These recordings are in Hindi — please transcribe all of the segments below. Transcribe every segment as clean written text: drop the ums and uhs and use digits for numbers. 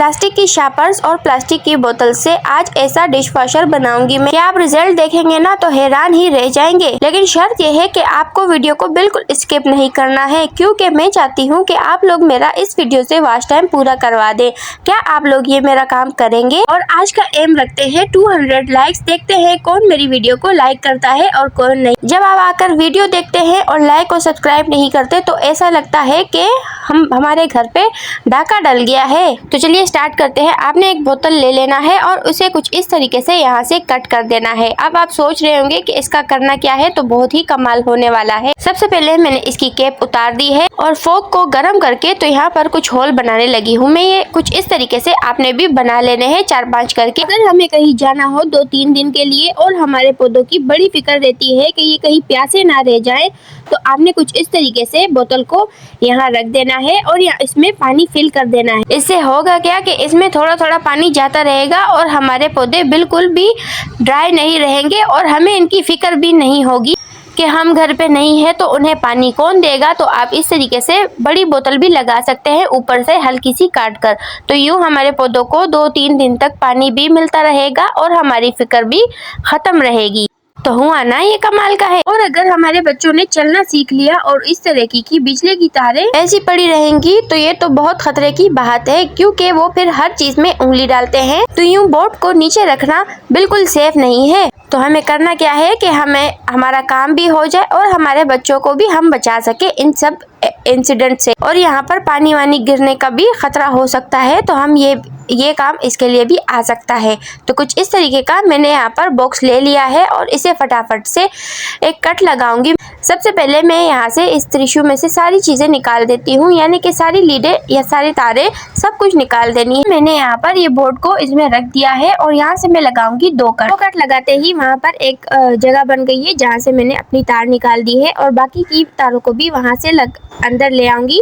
प्लास्टिक की शापर्स और प्लास्टिक की बोतल से आज ऐसा डिश वॉशर बनाऊंगी मैं कि आप रिजल्ट देखेंगे ना तो हैरान ही रह जाएंगे। लेकिन शर्त यह है कि आपको वीडियो को बिल्कुल स्किप नहीं करना है, क्योंकि मैं चाहती हूँ कि आप लोग मेरा इस वीडियो से वॉच टाइम पूरा करवा दें। क्या आप लोग ये मेरा काम करेंगे? और आज का एम रखते हैं 200 लाइक्स। देखते हैं कौन मेरी वीडियो को लाइक करता है और कौन नहीं। जब आप आकर वीडियो देखते हैं और लाइक और सब्सक्राइब नहीं करते तो ऐसा लगता है कि हमारे घर पे डाका डल गया है। तो चलिए स्टार्ट करते हैं। आपने एक बोतल ले लेना है और उसे कुछ इस तरीके से यहाँ से कट कर देना है। अब आप सोच रहे होंगे कि इसका करना क्या है, तो बहुत ही कमाल होने वाला है। सबसे पहले मैंने इसकी कैप उतार दी है और फोक को गर्म करके तो यहाँ पर कुछ होल बनाने लगी हूँ मैं। ये कुछ इस तरीके से आपने भी बना लेने हैं 4-5 करके। अगर हमें कहीं जाना हो 2-3 दिन के लिए और हमारे पौधों की बड़ी फिक्र रहती है कि ये कहीं प्यासे ना रह जाए, तो आपने कुछ इस तरीके से बोतल को यहाँ रख देना है और इसमें पानी फिल कर देना है। इससे होगा क्या कि इसमें थोड़ा थोड़ा पानी जाता रहेगा और हमारे पौधे बिल्कुल भी ड्राई नहीं रहेंगे और हमें इनकी फिक्र भी नहीं होगी कि हम घर पे नहीं है तो उन्हें पानी कौन देगा। तो आप इस तरीके से बड़ी बोतल भी लगा सकते हैं ऊपर से हल्की सी काट कर, तो यूँ हमारे पौधों को 2-3 दिन तक पानी भी मिलता रहेगा और हमारी फिक्र भी खत्म रहेगी। तो हुआ ना ये कमाल का है। और अगर हमारे बच्चों ने चलना सीख लिया और इस तरह की बिजली की तारें ऐसी पड़ी रहेंगी तो ये तो बहुत खतरे की बात है, क्योंकि वो फिर हर चीज में उंगली डालते हैं। तो यूँ बोर्ड को नीचे रखना बिल्कुल सेफ नहीं है। तो हमें करना क्या है कि हमें हमारा काम भी हो जाए और हमारे बच्चों को भी हम बचा सके इन सब इंसिडेंट से। और यहाँ पर पानी वानी गिरने का भी खतरा हो सकता है, तो हम ये काम इसके लिए भी आ सकता है। तो कुछ इस तरीके का मैंने यहाँ पर बॉक्स ले लिया है और इसे फटाफट से एक कट लगाऊंगी। सबसे पहले मैं यहाँ से इस टिश्यू में से सारी चीजें निकाल देती हूँ, यानी कि सारी लीडें या सारी तारें सब कुछ निकाल देनी है। मैंने यहाँ पर ये बोर्ड को इसमें रख दिया है और यहाँ से मैं लगाऊंगी 2 कट। 2 कट लगाते ही वहाँ पर एक जगह बन गई है जहाँ से मैंने अपनी तार निकाल दी है और बाकी की तारों को भी वहाँ से अंदर ले आऊंगी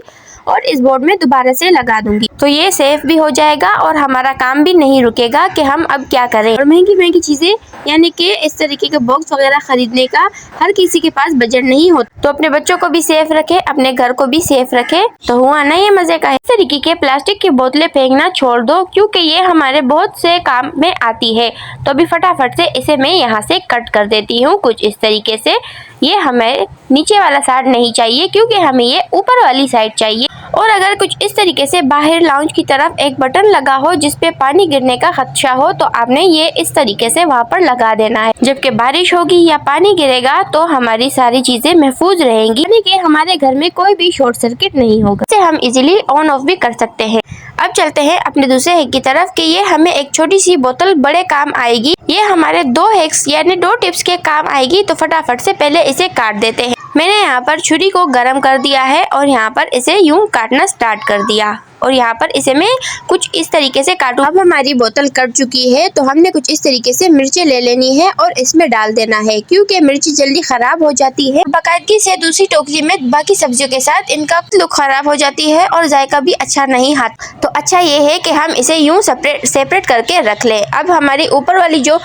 और इस बोर्ड में दोबारा से लगा दूंगी। तो ये सेफ भी हो जाएगा और हमारा काम भी नहीं रुकेगा कि हम अब क्या करें। और महंगी चीजें यानी कि इस तरीके के बॉक्स वगैरह खरीदने का हर किसी के पास बजट नहीं होता। तो अपने बच्चों को भी सेफ रखे, अपने घर को भी सेफ रखे। तो हुआ ना ये मजे का है। इस तरीके के प्लास्टिक की बोतलें फेंकना छोड़ दो, क्योंकि ये हमारे बहुत से काम में आती है। तो अभी फटाफट से इसे मैं यहाँ से कट कर देती हूँ कुछ इस तरीके से। ये हमें नीचे वाला साइड नहीं चाहिए, क्योंकि हमें ये ऊपर वाली साइड चाहिए। और अगर कुछ इस तरीके से बाहर लाउंज की तरफ एक बटन लगा हो जिसपे पानी गिरने का खदशा हो, तो आपने ये इस तरीके से वहाँ पर लगा देना है। जबकि बारिश होगी या पानी गिरेगा तो हमारी सारी चीजें महफूज रहेंगी, यानी कि हमारे घर में कोई भी शॉर्ट सर्किट नहीं होगा। इसे हम इजीली ऑन ऑफ भी कर सकते हैं। अब चलते हैं अपने दूसरे हैक की तरफ कि ये हमें एक छोटी सी बोतल बड़े काम आएगी। ये हमारे 2 हैक्स यानी 2 टिप्स के काम आएगी। तो फटाफट से पहले इसे काट देते हैं। मैंने यहाँ पर छुरी को गरम कर दिया है और यहाँ पर इसे यूं काटना स्टार्ट कर दिया और यहाँ पर इसे मैं कुछ इस तरीके से काटूं। अब हमारी बोतल कट चुकी है तो हमने कुछ इस तरीके से मिर्ची ले लेनी है और इसमें डाल देना है, क्योंकि मिर्ची जल्दी खराब हो जाती है। बाकायदगी से दूसरी टोकरी में बाकी सब्जियों के साथ इनका लुक खराब हो जाती है और जायका भी अच्छा नहीं आता। तो अच्छा ये है कि हम इसे यूं सेपरेट करके रख ले। अब हमारी ऊपर वाली जो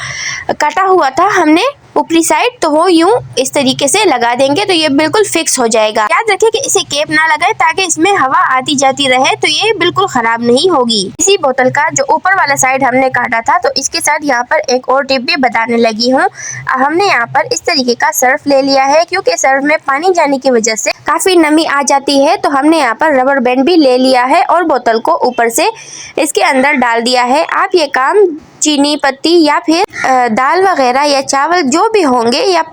कटा हुआ था हमने ऊपरी साइड, तो वो यूं इस तरीके से लगा देंगे तो ये बिल्कुल फिक्स हो जाएगा। याद रखें कि इसे केप ना लगाए ताकि इसमें हवा आती जाती रहे, तो ये बिल्कुल खराब नहीं होगी। इसी बोतल का जो ऊपर वाला साइड हमने काटा था, तो इसके साथ यहाँ पर एक और टिप भी बताने लगी हूँ। हमने यहाँ पर इस तरीके का सर्फ ले लिया है, क्योंकि सर्फ में पानी जाने की वजह से काफी नमी आ जाती है। तो हमने यहाँ पर रबर बैंड भी ले लिया है और बोतल को ऊपर से इसके अंदर डाल दिया है। आप ये काम चीनी पत्ती या फिर दाल वगैरह या चावल जो भी होंगे या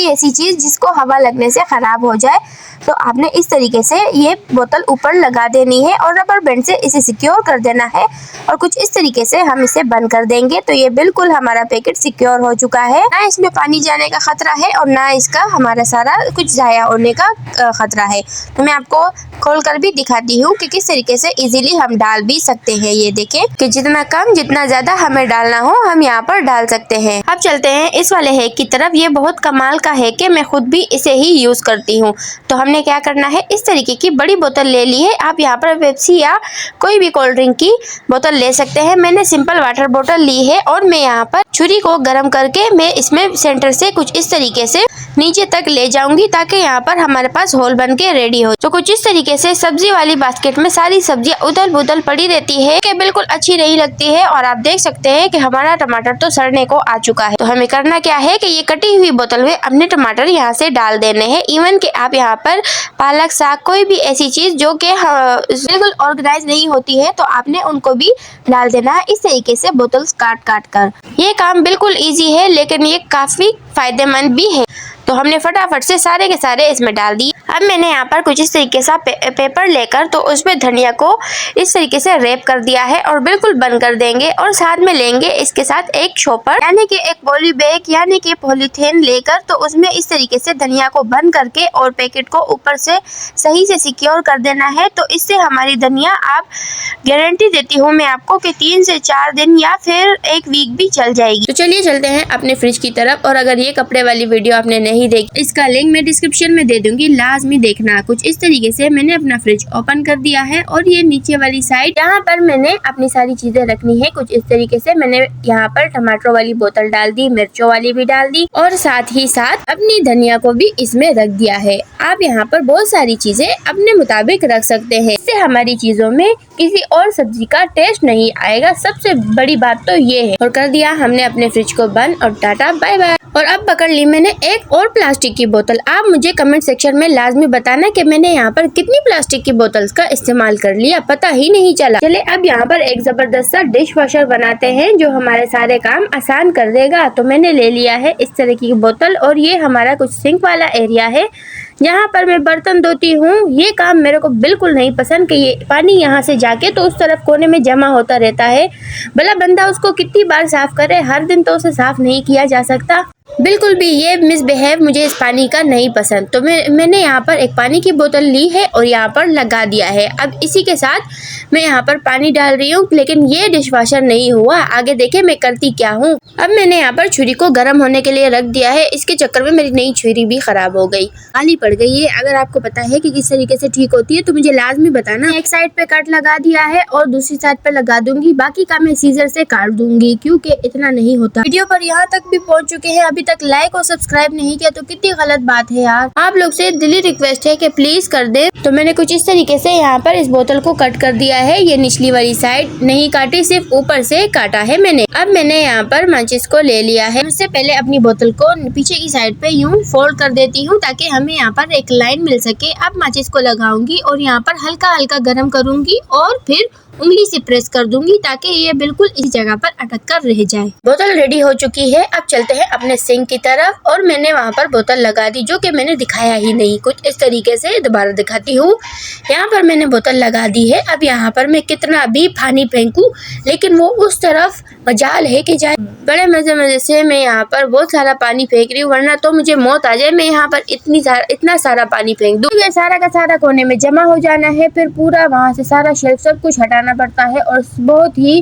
ऐसी चीज जिसको हवा लगने से खराब हो जाए, तो आपने इस तरीके से ये बोतल ऊपर लगा देनी है और रबर बैंड से इसे सिक्योर कर देना है और कुछ इस तरीके से हम इसे बंद कर देंगे। तो ये बिल्कुल हमारा पैकेट सिक्योर हो चुका है। ना इसमें पानी जाने का खतरा है और ना इसका हमारा सारा कुछ जाया होने का खतरा है। तो मैं आपको खोल कर भी दिखाती हूँ कि किस तरीके से इजीली हम डाल भी सकते हैं। ये देखें कि जितना कम जितना ज्यादा हमें डालना हो हम यहाँ पर डाल सकते हैं। अब चलते हैं इस वाले हैक की तरफ। ये बहुत कमाल का है कि मैं खुद भी इसे ही यूज करती हूँ। तो हमने क्या करना है, इस तरीके की बड़ी बोतल ले ली है। आप यहाँ पर पेप्सी या कोई भी कोल्ड ड्रिंक की बोतल ले सकते हैं। मैंने सिंपल वाटर बोतल ली है और मैं यहाँ पर छुरी को गर्म करके मैं इसमें सेंटर से कुछ इस तरीके से नीचे तक ले जाऊंगी ताकि यहाँ पर हमारे पास होल बन के रेडी हो। तो कुछ इस तरीके से सब्जी वाली बास्केट में सारी सब्जियां उथल पुथल पड़ी रहती है कि बिल्कुल अच्छी नहीं लगती है। और आप देख सकते हैं कि हमारा टमाटर तो सड़ने को आ चुका है। तो हमें करना क्या है कि ये कटी हुई बोतल में अपने टमाटर यहाँ से डाल देने हैं। इवन कि आप यहाँ पर पालक साग कोई भी ऐसी चीज जो कि बिल्कुल ऑर्गेनाइज नहीं होती है तो आपने उनको भी डाल देना है इस तरीके से बोतल्स काट काट कर। ये काम बिल्कुल ईजी है लेकिन ये काफी फायदेमंद भी है। तो हमने फटाफट से सारे के सारे इसमें डाल दिए। अब मैंने यहाँ पर कुछ इस तरीके से पेपर लेकर तो उसमें धनिया को इस तरीके से रैप कर दिया है और बिल्कुल बंद कर देंगे। और साथ में लेंगे इसके साथ एक शॉपर यानी कि एक पॉली बैग यानी कि पॉलीथीन लेकर तो उसमें इस तरीके से धनिया को बंद करके और पैकेट को ऊपर से सही से सिक्योर कर देना है। तो इससे हमारी धनिया आप गारंटी देती हूँ मैं आपको कि 3 से 4 दिन या फिर 1 वीक भी चल जाएगी। तो चलिए चलते हैं अपने फ्रिज की तरफ। और अगर ये कपड़े वाली वीडियो आपने नहीं देखी इसका लिंक मैं डिस्क्रिप्शन में दे दूंगी, लाजमी देखना। कुछ इस तरीके से मैंने अपना फ्रिज ओपन कर दिया है और ये नीचे वाली साइड यहाँ पर मैंने अपनी सारी चीजें रखनी है। कुछ इस तरीके से मैंने यहाँ पर टमाटर वाली बोतल डाल दी, मिर्चों वाली भी डाल दी और साथ ही साथ अपनी धनिया को भी इसमें रख दिया है। आप यहाँ पर बहुत सारी चीजें अपने मुताबिक रख सकते हैं, इससे हमारी चीजों में किसी और सब्जी का टेस्ट नहीं आएगा। सबसे बड़ी बात तो ये है। और कर दिया हमने अपने फ्रिज को बंद और टाटा बाय बाय। और अब पकड़ ली मैंने एक और प्लास्टिक की बोतल। आप मुझे कमेंट सेक्शन में लाजमी बताना कि मैंने यहाँ पर कितनी प्लास्टिक की बोतल्स का इस्तेमाल कर लिया, पता ही नहीं चला। चले अब यहाँ पर एक जबरदस्त सा डिश वॉशर बनाते हैं जो हमारे सारे काम आसान कर देगा। तो मैंने ले लिया है इस तरह की बोतल और ये हमारा कुछ सिंक वाला एरिया है जहाँ पर मैं बर्तन धोती हूँ। ये काम मेरे को बिल्कुल नहीं पसंद कि ये पानी यहाँ से जाके तो उस तरफ कोने में जमा होता रहता है। भला बंदा उसको कितनी बार साफ करे, हर दिन तो उसे साफ नहीं किया जा सकता। बिल्कुल भी ये मिसबिहेव मुझे इस पानी का नहीं पसंद। तो मैंने यहाँ पर एक पानी की बोतल ली है और यहाँ पर लगा दिया है। अब इसी के साथ मैं यहाँ पर पानी डाल रही हूँ लेकिन ये डिश वॉशर नहीं हुआ। आगे देखे मैं करती क्या हूँ। अब मैंने यहाँ पर छुरी को गर्म होने के लिए रख दिया है। इसके चक्कर में मेरी नई छुरी भी खराब हो गई, खाली पड़ गई है। अगर आपको पता है कि किस तरीके से ठीक होती है तो मुझे लाजमी बताना। एक साइड पे कट लगा दिया है और दूसरी साइड पे लगा दूंगी, बाकी का मैं सीजर से काट दूंगी क्योंकि इतना नहीं होता। वीडियो पर यहाँ तक भी पहुँच चुके हैं, अभी तक लाइक और सब्सक्राइब नहीं किया तो कितनी गलत बात है यार। आप लोग से दिली रिक्वेस्ट है कि प्लीज कर दे। तो मैंने कुछ इस तरीके से यहाँ पर इस बोतल को कट कर दिया है। ये निचली वाली साइड नहीं काटी, सिर्फ ऊपर से काटा है मैंने। अब मैंने यहाँ पर माचिस को ले लिया है। उससे पहले अपनी बोतल को पीछे की साइड पे यूं फोल्ड कर देती हूँ ताकि हमें यहाँ पर एक लाइन मिल सके। अब माचिस को लगाऊंगी और यहाँ पर हल्का हल्का गर्म करूंगी और फिर उंगली से प्रेस कर दूंगी ताकि ये बिल्कुल इस जगह पर अटक कर रह जाए। बोतल रेडी हो चुकी है। अब चलते हैं अपने सिंक की तरफ। और मैंने वहाँ पर बोतल लगा दी जो कि मैंने दिखाया ही नहीं। कुछ इस तरीके से दोबारा दिखाती हूँ। यहाँ पर मैंने बोतल लगा दी है। अब यहाँ पर मैं कितना भी पानी फेंकूं लेकिन वो उस तरफ मजाल है कि जाए। बड़े मजे से मैं यहाँ पर बहुत सारा पानी फेंक रही हूँ, वरना तो मुझे मौत आ जाए। मैं यहाँ पर इतना सारा पानी फेंक दूँ, ये सारा का सारा कोने में जमा हो जाना है। फिर पूरा वहाँ से सारा शेल्फ सब कुछ हटाना पड़ता है और बहुत ही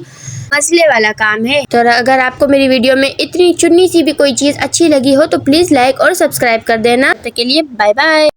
मसले वाला काम है। तो अगर आपको मेरी वीडियो में इतनी चुन्नी सी भी कोई चीज अच्छी लगी हो तो प्लीज लाइक और सब्सक्राइब कर देना। तब तक के लिए बाय बाय।